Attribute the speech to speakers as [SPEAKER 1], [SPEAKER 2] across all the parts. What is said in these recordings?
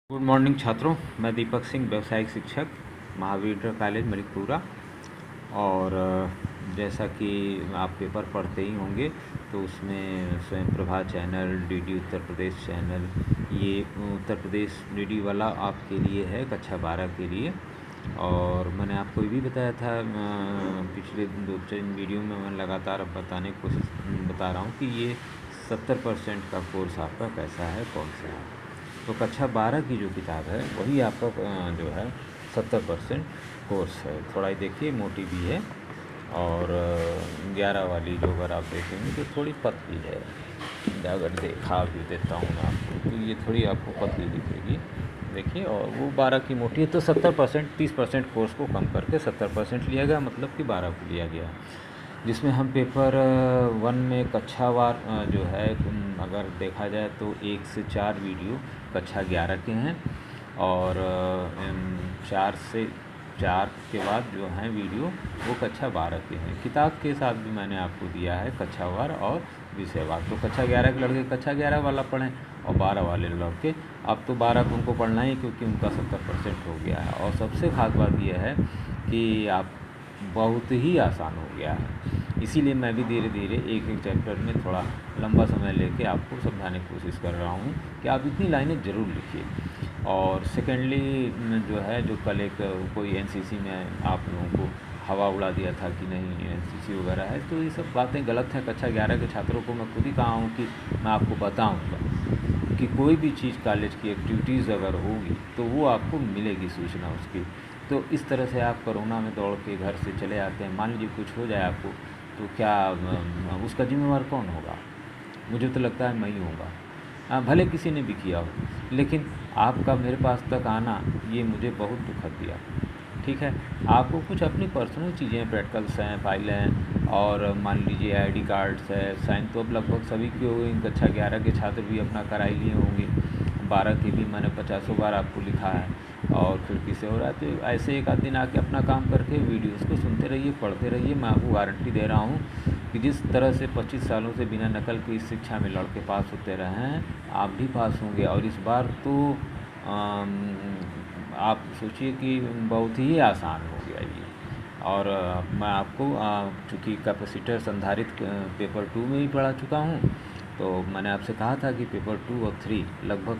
[SPEAKER 1] Good morning छात्रों, मैं दीपक सिंह, व्यवसायिक शिक्षक, महावीर कॉलेज मणिपुरा। और जैसा कि आप पेपर पढ़ते ही होंगे तो उसमें स्वयं Prabha channel, DD Uttar Pradesh channel, ये उत्तर प्रदेश डीडी वाला आपके लिए है कक्षा 12 के लिए। और मैंने आपको ये भी बताया था पिछले 2-3 वीडियो में मैं लगातार अब बताने की बता रहा हूँ कि ये 70% का कोर्स आपका कैसा है, कौन सा है। तो कक्षा 12 की जो किताब है वही आपका जो है 70% कोर्स है। थोड़ा ही देखिए, मोटी भी है। और 11 वाली जो अगर आप देखेंगे तो थोड़ी पतली है। अगर देखा भी देता हूँ मैं आपको तो ये थोड़ी आपको पतली दिखेगी, देखिए। और वो 12 की मोटी है। तो 70% 30% कोर्स को कम करके 70% लिया गया, मतलब कि 12 को लिया गया, जिसमें हम पेपर 1 में कक्षावार जो है अगर देखा जाए तो 1 से 4 वीडियो कक्षा 11 के हैं। और 4 के बाद जो हैं वीडियो वो कक्षा 12 के हैं। किताब के साथ भी मैंने आपको दिया है कक्षावार और विषयवार। तो कक्षा 11 के लड़के कक्षा 11 वाला पढ़ें और 12 वाले लड़के अब तो 12 को उनको पढ़ना ही, क्योंकि उनका 70% हो गया है। और सबसे ख़ास बात यह है कि आप बहुत ही आसान हो गया है। इसीलिए मैं भी धीरे धीरे एक एक चैप्टर में थोड़ा लंबा समय लेके आपको समझाने की कोशिश कर रहा हूँ कि आप इतनी लाइनें ज़रूर लिखिए। और सेकेंडली जो है, जो कल एक कोई एनसीसी में आप लोगों को हवा उड़ा दिया था कि नहीं एनसीसी वगैरह है, तो ये सब बातें गलत हैं। कक्षा 11 के छात्रों को मैं खुद ही कहा हूँ कि मैं आपको बताऊँगा कि कोई भी चीज़ कॉलेज की एक्टिविटीज़ अगर होगी तो वो आपको मिलेगी सूचना उसकी। तो इस तरह से आप कोरोना में दौड़ के घर से चले आते हैं, मान लीजिए कुछ हो जाए आपको, तो क्या उसका जिम्मेवार कौन होगा? मुझे तो लगता है मैं ही होऊंगा, भले किसी ने भी किया हो। लेकिन आपका मेरे पास तक आना ये मुझे बहुत दुखद दिया। ठीक है, आपको कुछ अपनी पर्सनल चीज़ें, प्रैक्टिकल्स हैं, फाइल हैं, और मान लीजिए आईडी कार्ड्स है, साइन तो अब लगभग सभी के हो गए। कक्षा 11 के छात्र भी अपना करा ही लिए होंगे। 12 की भी मैंने 50 बार आपको लिखा है। और फिर किसी हो रहा है तो ऐसे एक आध दिन आके अपना काम करके वीडियोज़ को सुनते रहिए, पढ़ते रहिए। मैं आपको गारंटी दे रहा हूँ कि जिस तरह से 25 सालों से बिना नकल की इस शिक्षा में लड़के पास होते रहे हैं, आप भी पास होंगे। और इस बार तो आप सोचिए कि बहुत ही आसान हो गया ये। और मैं आपको चूँकि कैपेसिटर संधारित पेपर 2 में ही पढ़ा चुका हूँ, तो मैंने आपसे कहा था कि पेपर 2 और 3 लगभग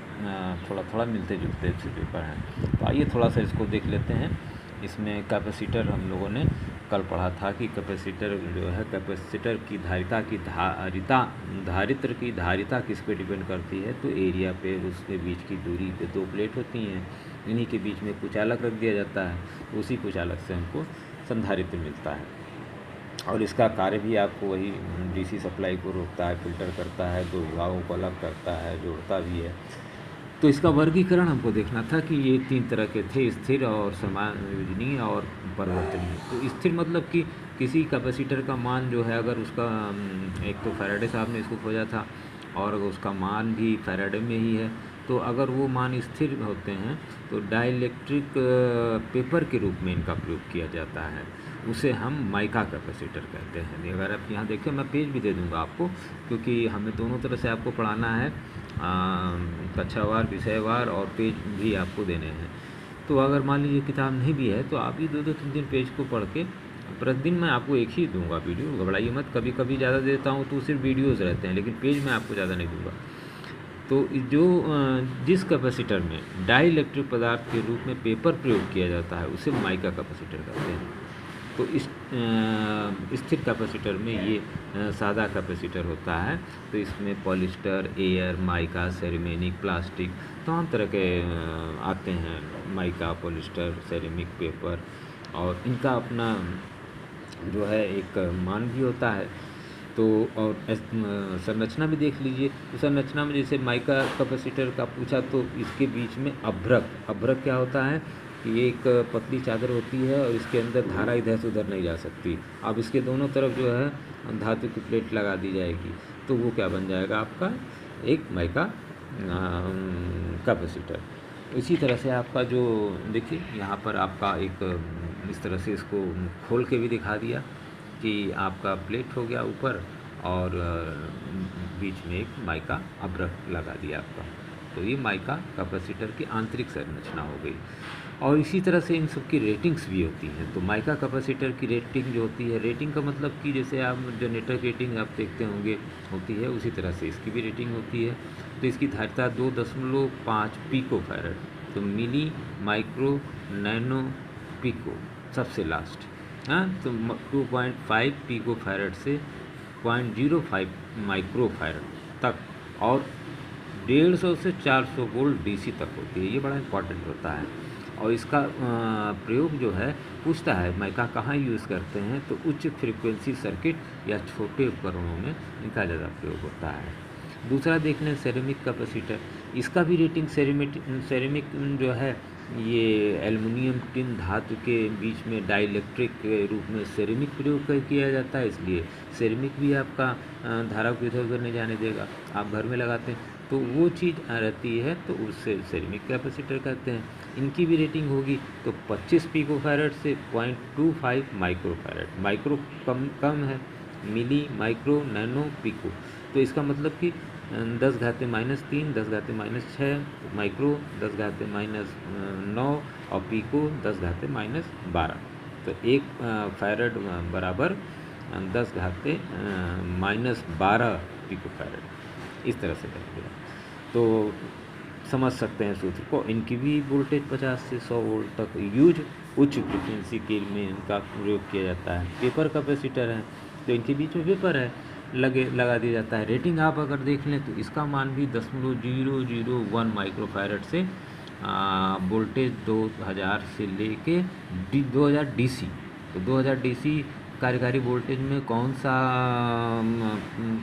[SPEAKER 1] थोड़ा थोड़ा मिलते जुलते से पेपर हैं। तो आइए थोड़ा सा इसको देख लेते हैं। इसमें कैपेसिटर हम लोगों ने कल पढ़ा था कि कैपेसिटर जो है, कैपेसिटर की धारित्र की धारिता किस पे डिपेंड करती है? तो एरिया पे, उसके बीच की दूरी पे 2 प्लेट होती हैं, इन्हीं के बीच में कुचालक रख दिया जाता है, उसी कुचालक से हमको संधारित्र मिलता है। और इसका कार्य भी आपको वही डीसी सप्लाई को रोकता है, फिल्टर करता है, 2 विभागों को अलग करता है, जोड़ता भी है। तो इसका वर्गीकरण हमको देखना था कि ये 3 तरह के थे, स्थिर और समायोजनीय और परिवर्तनीय। तो स्थिर मतलब कि किसी कैपेसिटर का मान जो है, अगर उसका एक तो फैराडे साहब ने इसको खोजा था, और अगर उसका मान भी फैराडे में ही है, तो अगर वो मान स्थिर होते हैं तो डाइलेक्ट्रिक पेपर के रूप में इनका प्रयोग किया जाता है। उसे हम माइका कैपेसिटर कहते हैं। अगर आप यहाँ देखें, मैं पेज भी दे दूँगा आपको, क्योंकि हमें दोनों तरह से आपको पढ़ाना है, कक्षावार, विषयवार, और पेज भी आपको देने हैं। तो अगर मान लीजिए किताब नहीं भी है तो आप भी 2-2 3-3 पेज को पढ़ के, प्रतिदिन मैं आपको एक ही दूंगा वीडियो, घबराइए मत। कभी कभी ज़्यादा देता हूँ तो सिर्फ वीडियोज़ रहते हैं, लेकिन पेज मैं आपको ज़्यादा नहीं दूंगा। तो जो जिस कैपेसिटर में डाइलेक्ट्रिक पदार्थ के रूप में पेपर प्रयोग किया जाता है उसे माइका कैपेसिटर कहते हैं। तो इस स्थिर कैपेसिटर में ये सादा कैपेसिटर होता है। तो इसमें polyester, air, mica, ceramic, plastic, तमाम तरह के आते हैं। माइका, पॉलिस्टर, सेरेमिक, पेपर, और इनका अपना जो है एक मान भी होता है। तो और संरचना भी देख लीजिए। तो संरचना में जैसे माइका कैपेसिटर का पूछा तो इसके बीच में अभ्रक क्या होता है कि एक पतली चादर होती है और इसके अंदर धारा इधर से उधर नहीं जा सकती। अब इसके दोनों तरफ जो है धातु की प्लेट लगा दी जाएगी, तो वो क्या बन जाएगा आपका? एक माइका कैपेसिटर। इसी तरह से आपका जो देखिए यहाँ पर आपका एक इस तरह से इसको खोल के भी दिखा दिया कि आपका प्लेट हो गया ऊपर, और बीच में एक माइका अभ्रक लगा दिया आपका। तो ये माइका कैपेसिटर की आंतरिक संरचना हो गई। और इसी तरह से इन सब की रेटिंग्स भी होती हैं। तो माइका कैपेसिटर की रेटिंग जो होती है, रेटिंग का मतलब कि जैसे आप जनरेटर की रेटिंग आप देखते होंगे होती है, उसी तरह से इसकी भी रेटिंग होती है। तो इसकी धारिता 2.5 पिको फैरड, तो मिली, माइक्रो, नैनो, पिको सबसे लास्ट। हाँ, तो 2.5 पिको फैरड से 0.05 माइक्रो फैरड तक, और 150 से 400 वोल्ट डीसी तक होती है। ये बड़ा इंपॉर्टेंट होता है। और इसका प्रयोग जो है पूछता है माइका कहाँ यूज़ करते हैं, तो उच्च फ्रीक्वेंसी सर्किट या छोटे उपकरणों में इनका ज़्यादा प्रयोग होता है। दूसरा देख लें सेरेमिक कैपेसिटर। इसका भी रेटिंग सेरेमिक जो है ये एल्युमिनियम टिन धातु के बीच में डाइलेक्ट्रिक के रूप में सेरेमिक प्रयोग किया जाता है, इसलिए सेरेमिक भी आपका धारा को इधर उधर नहीं जाने देगा। आप घर में लगाते हैं तो वो चीज़ रहती है, तो उससे सेरेमिक कैपेसिटर कहते हैं। इनकी भी रेटिंग होगी तो 25 पिको फैरड से 0.25 माइक्रो फैरड। माइक्रो कम है, मिली, माइक्रो, नैनो, पिको। तो इसका मतलब कि 10⁻³ 10⁻⁶, माइक्रो 10⁻⁹ और पिको 10⁻⁻12। तो एक फैरड बराबर 10⁻⁻12 पिको फैरड, इस तरह से करेंगे तो समझ सकते हैं सूत्र को। इनकी भी वोल्टेज 50 से 100 वोल्ट तक यूज उच्च फ्रिक्वेंसी के में इनका प्रयोग किया जाता है। पेपर कैपेसिटर है तो इनके बीच में पेपर है लगा दिया जाता है। रेटिंग आप अगर देख लें तो इसका मान भी 0.001 माइक्रो फैरड से वोल्टेज 2000 से लेके 2000 डीसी। तो 2000 डीसी कार्यकारी वोल्टेज में कौन सा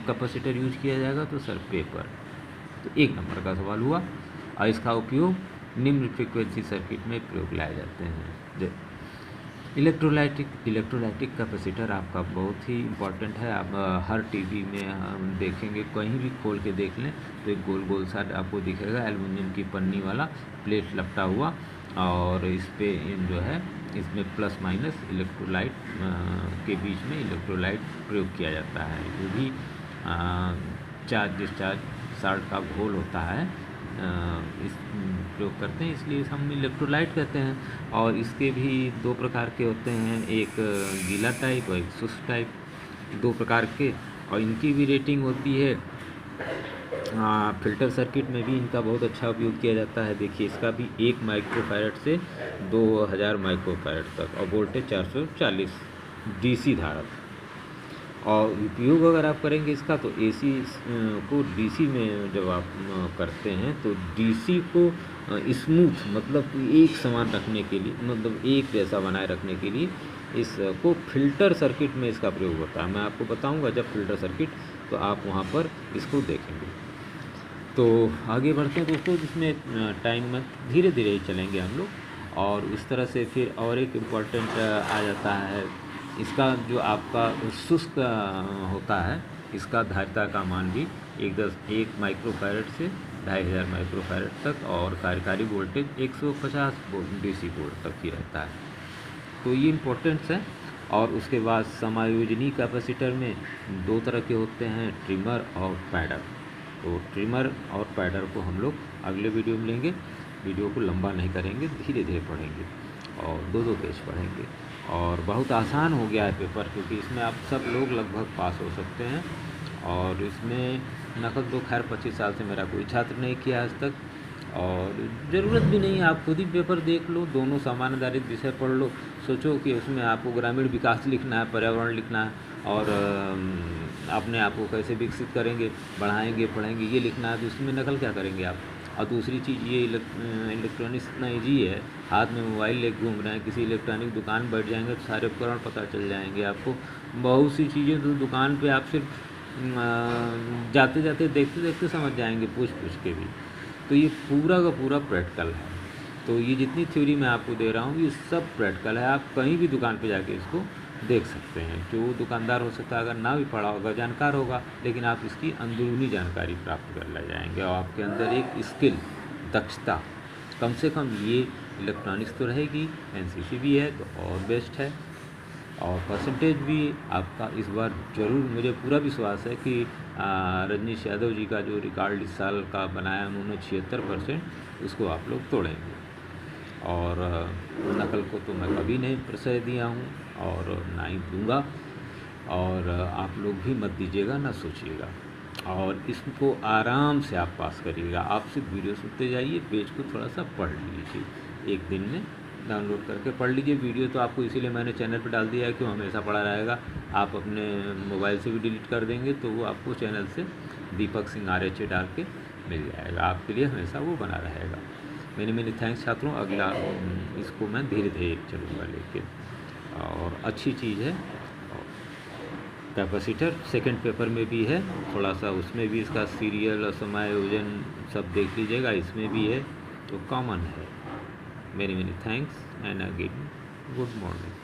[SPEAKER 1] कैपेसिटर यूज किया जाएगा, तो सर पेपर। तो 1 नंबर का सवाल हुआ। और इसका उपयोग निम्न फ्रीक्वेंसी सर्किट में प्रयोग लाए जाते हैं। इलेक्ट्रोलाइटिक कैपेसिटर आपका बहुत ही इम्पोर्टेंट है। आप हर टीवी में हम देखेंगे, कहीं भी खोल के देख लें तो एक गोल गोल सा आपको दिखेगा एल्युमिनियम की पन्नी वाला प्लेट लपटा हुआ, और इस पे जो है इसमें प्लस माइनस इलेक्ट्रोलाइट के बीच में इलेक्ट्रोलाइट प्रयोग किया जाता है। जो भी चार्ज डिस्चार्ज साल्ट का घोल होता है इस प्रयोग करते हैं, इसलिए हम इलेक्ट्रोलाइट कहते हैं। और इसके भी 2 प्रकार के होते हैं, एक गीला टाइप और एक शुष्क टाइप, 2 प्रकार के। और इनकी भी रेटिंग होती है। फिल्टर सर्किट में भी इनका बहुत अच्छा उपयोग किया जाता है। देखिए इसका भी 1 माइक्रो फैरड से 2000 माइक्रो फैरड तक, और वोल्टेज 440 डीसी धारा। और उपयोग अगर आप करेंगे इसका तो एसी को डीसी में जब आप करते हैं तो डीसी को स्मूथ मतलब एक समान रखने के लिए, मतलब एक जैसा बनाए रखने के लिए इसको फिल्टर सर्किट में इसका प्रयोग होता है। मैं आपको बताऊंगा जब फिल्टर सर्किट, तो आप वहाँ पर इसको देखेंगे। तो आगे बढ़ते हैं दोस्तों, जिसमें टाइम में धीरे धीरे ही चलेंगे हम लोग। और इस तरह से फिर और एक इम्पॉर्टेंट आ जाता है, इसका जो आपका शुष्क होता है, इसका धारिता का मान भी 1 माइक्रो फैरड से 2500 माइक्रो फैरड तक, और कार्यकारी वोल्टेज 150 डीसी वोल्ट तक ही रहता है। तो ये इम्पोर्टेंट्स है। और उसके बाद समायोजनी कैपेसिटर में 2 तरह के होते हैं, ट्रिमर और पैडर। तो ट्रिमर और पैडर को हम लोग अगले वीडियो में लेंगे। वीडियो को लंबा नहीं करेंगे, धीरे धीरे पढ़ेंगे और 2-2 पेज पढ़ेंगे। और बहुत आसान हो गया है पेपर, क्योंकि इसमें आप सब लोग लगभग पास हो सकते हैं। और इसमें नकल तो खैर 25 साल से मेरा कोई छात्र नहीं किया आज तक, और ज़रूरत भी नहीं है। आप खुद ही पेपर देख लो, दोनों समान आधारित विषय पढ़ लो। सोचो कि उसमें आपको ग्रामीण विकास लिखना है, पर्यावरण लिखना है, और अपने आप को कैसे विकसित करेंगे, बढ़ाएंगे, पढ़ेंगे, ये लिखना है। तो उसमें नकल क्या करेंगे आप। और दूसरी चीज़ ये इलेक्ट्रॉनिक्स इतना ईजी है, हाथ में मोबाइल लेके घूम रहे हैं, किसी इलेक्ट्रॉनिक दुकान बैठ जाएंगे तो सारे उपकरण पता चल जाएंगे आपको। बहुत सी चीज़ें तो दुकान पे आप सिर्फ जाते जाते देखते देखते समझ जाएंगे, पूछ के भी। तो ये पूरा का पूरा प्रैक्टिकल है। तो ये जितनी थ्योरी मैं आपको दे रहा हूँ ये सब प्रैक्टिकल है। आप कहीं भी दुकान पे जाके इसको देख सकते हैं। जो दुकानदार हो सकता है अगर ना भी पढ़ा होगा, जानकार होगा, लेकिन आप इसकी अंदरूनी जानकारी प्राप्त कर ले जाएंगे, और आपके अंदर एक स्किल, दक्षता, कम से कम ये इलेक्ट्रॉनिक्स तो रहेगी, एनसीसी भी है तो और बेस्ट है। और परसेंटेज भी आपका इस बार ज़रूर, मुझे पूरा विश्वास है कि रजनीश यादव जी का जो रिकॉर्ड इस साल का बनाया उन्होंने 76%, उसको आप लोग तोड़ेंगे। और नकल को तो मैं कभी नहीं प्रश्रय दिया हूँ और ना ही दूँगा, और आप लोग भी मत दीजिएगा, ना सोचिएगा, और इसको आराम से आप पास करिएगा। आप सिर्फ वीडियो सुनते जाइए, पेज को थोड़ा सा पढ़ लीजिए, एक दिन में डाउनलोड करके पढ़ लीजिए। वीडियो तो आपको इसीलिए मैंने चैनल पर डाल दिया है कि वो हमेशा पड़ा रहेगा। आप अपने मोबाइल से भी डिलीट कर देंगे तो वो आपको चैनल से दीपक सिंह RH डाल के मिल जाएगा, आपके लिए हमेशा वो बना रहेगा। मेनी थैंक्स छात्रों। अगला इसको मैं धीरे धीरे चलूँगा लेके, और अच्छी चीज़ है। कैपेसिटर सेकंड पेपर में भी है, थोड़ा सा उसमें भी इसका सीरियल और समायोजन सब देख लीजिएगा, इसमें भी है, तो कॉमन है। Many thanks and again good morning.